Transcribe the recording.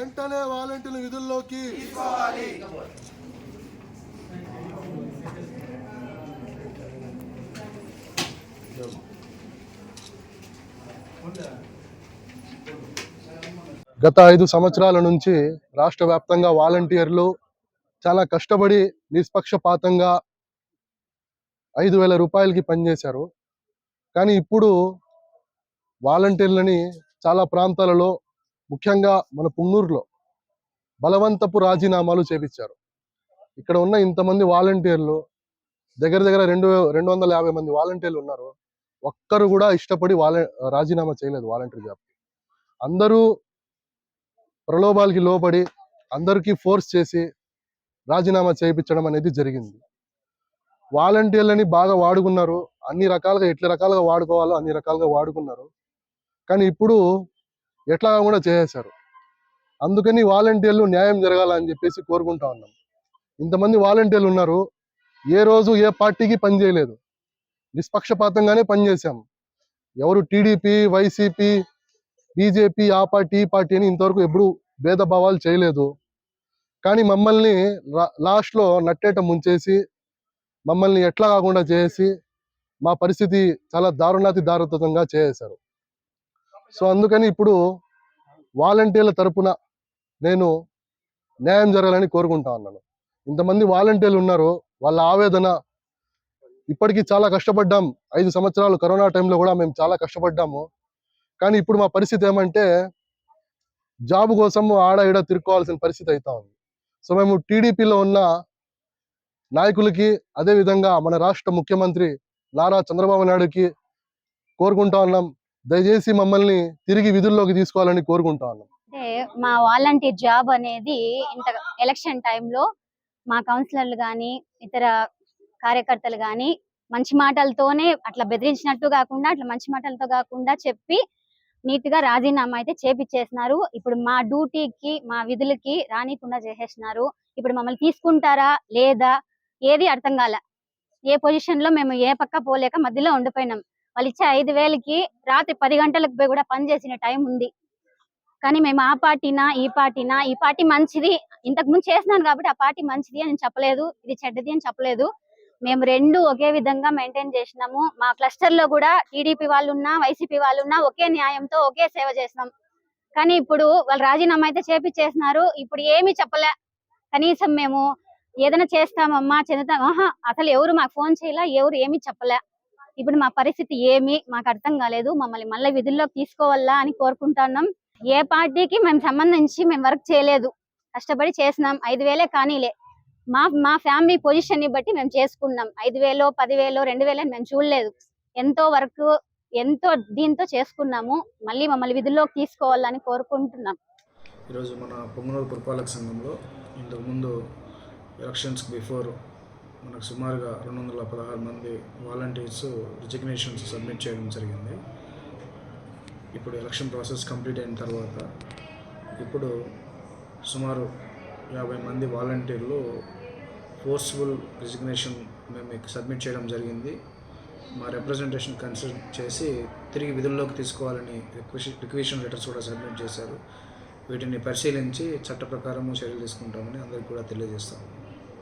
వెంటనే వాలంటీర్ల విధుల్లోకి తీసుకోవాలి. గత 5 సంవత్సరాల నుంచి రాష్ట్ర వ్యాప్తంగా వాలంటీర్లు చాలా కష్టపడి నిష్పక్షపాతంగా 5,000 రూపాయలకి పనిచేశారు. కానీ ఇప్పుడు వాలంటీర్లని చాలా ప్రాంతాలలో, ముఖ్యంగా మన పుంగూరులో బలవంతపు రాజీనామాలు చేపించారు. ఇక్కడ ఉన్న ఇంతమంది వాలంటీర్లు, దగ్గర దగ్గర 250 మంది వాలంటీర్లు ఉన్నారు. ఒక్కరు కూడా ఇష్టపడి రాజీనామా చేయలేదు వాలంటీర్ జాబ్. అందరూ ప్రలోభాలకి లోబడి అందరికీ ఫోర్స్ చేసి రాజీనామా చేయించడం అనేది జరిగింది. వాలంటీర్లని బాగా వాడుకున్నారు. అన్ని రకాలుగా ఎట్ల రకాలుగా వాడుకోవాలో అన్ని రకాలుగా వాడుకున్నారు. కానీ ఇప్పుడు ఎట్లా కూడా చేసేశారు. అందుకని వాలంటీర్లు న్యాయం జరగాలని చెప్పేసి కోరుకుంటా ఉన్నాం. ఇంతమంది వాలంటీర్లు ఉన్నారు. ఏ రోజు ఏ పార్టీకి పనిచేయలేదు, నిష్పక్షపాతంగానే పనిచేశాం. ఎవరు టీడీపీ, వైసీపీ, బీజేపీ, ఆ పార్టీ ఈ పార్టీ అని ఇంతవరకు ఎప్పుడు భేదభావాలు చేయలేదు. కానీ మమ్మల్ని లాస్ట్లో నట్టేట ముంచేసి మమ్మల్ని ఎట్లా కాకుండా చేసి మా పరిస్థితి చాలా దారుణంగా చేసేశారు. సో అందుకని ఇప్పుడు వాలంటీర్ల తరపున నేను న్యాయం జరగాలని కోరుకుంటా ఉన్నాను. ఇంతమంది వాలంటీర్లు ఉన్నారు. వాళ్ళ ఆవేదన, ఇప్పటికీ చాలా కష్టపడ్డాం. 5 సంవత్సరాలు కరోనా టైంలో కూడా మేము చాలా కష్టపడ్డాము. కానీ ఇప్పుడు మా పరిస్థితి ఏమంటే జాబ్ కోసం ఆడ ఈడ తిరుక్కోవాల్సిన పరిస్థితి అవుతా ఉంది. సో మేము టీడీపీలో ఉన్న నాయకులకి, అదేవిధంగా మన రాష్ట్ర ముఖ్యమంత్రి నారా చంద్రబాబు నాయుడుకి కోరుకుంటా ఉన్నాం, దయచేసి మమ్మల్ని తిరిగి విధుల్లోకి తీసుకోవాలని కోరుకుంటా ఉన్నాం. అంటే మా వాలంటీర్ జాబ్ అనేది ఇంత ఎలక్షన్ టైంలో మా కౌన్సిలర్లు కానీ ఇతర కార్యకర్తలు కానీ మంచి మాటలతోనే, అట్లా బెదిరించినట్టు కాకుండా, అట్లా మంచి మాటలతో కాకుండా చెప్పి నీట్ గా రాజీనామా అయితే చేపిచ్చేసినారు. ఇప్పుడు మా డ్యూటీకి, మా విధులకి రానికుండా చేసేసినారు. ఇప్పుడు మమ్మల్ని తీసుకుంటారా లేదా ఏది అర్థం కాల. ఏ పొజిషన్ లో మేము ఏ పక్క పోలేక మధ్యలో ఉండిపోయినాం. వాళ్ళు ఇచ్చే 5,000కి రాత్రి 10 గంటలకు పోయి కూడా పని చేసిన టైం ఉంది. కానీ మేము ఆ పార్టీనా ఈ పార్టీనా, ఈ పార్టీ మంచిది, ఇంతకు ముందు చేసినాను కాబట్టి ఆ పార్టీ మంచిది అని చెప్పలేదు, ఇది చెడ్డది అని చెప్పలేదు. మేము రెండు ఒకే విధంగా మెయింటైన్ చేసినాము. మా క్లస్టర్ లో కూడా టీడీపీ వాళ్ళున్నా, వైసీపీ వాళ్ళున్నా ఒకే న్యాయంతో ఒకే సేవ చేసినాం. కానీ ఇప్పుడు వాళ్ళు రాజీనామా అయితే చేపిచ్చేసినారు. ఇప్పుడు ఏమీ చెప్పలే. కనీసం మేము ఏదైనా చేస్తామమ్మా, చెందుతాం, అసలు ఎవరు మాకు ఫోన్ చేయలే, ఎవరు ఏమీ చెప్పలే. ఇప్పుడు మా పరిస్థితి ఏమి మాకు అర్థం కాలేదు. మమ్మల్ని మళ్ళీ విధుల్లోకి తీసుకోవాలా అని కోరుకుంటున్నాం. ఏ పార్టీకి మేము సంబంధించి మేము వర్క్ చేయలేదు, కష్టపడి చేసినాం. 5,000 కానీలే, మా ఫ్యామిలీ పొజిషన్ ని బట్టి మేము చేసుకున్నాం. 5,000, 10,000, 2,000 మేము చూడలేదు. ఎంతో వర్క్, ఎంతో దీంతో చేసుకున్నాము. మళ్ళీ మమ్మల్ని విధుల్లోకి తీసుకోవాలని కోరుకుంటున్నాం. ఈరోజు మన పొంగనూరు పురపాలక సంఘంలో ఇంతకుముందు ఎలక్షన్స్ బిఫోర్ మనకు సుమారుగా 216 మంది వాలంటీర్స్ రిజిగ్నేషన్స్ సబ్మిట్ చేయడం జరిగింది. ఇప్పుడు ఎలక్షన్ ప్రాసెస్ కంప్లీట్ అయిన తర్వాత ఇప్పుడు సుమారు 50 మంది వాలంటీర్లు ఫోర్స్ఫుల్ రిజిగ్నేషన్ మేము సబ్మిట్ చేయడం జరిగింది. మా రిప్రజెంటేషన్ కన్సిడర్ చేసి తిరిగి విధుల్లోకి తీసుకోవాలని రిక్వెషన్ లెటర్స్ కూడా సబ్మిట్ చేశారు. వీటిని పరిశీలించి చట్ట ప్రకారము చర్యలు తీసుకుంటామని అందరికీ కూడా తెలియజేస్తాము.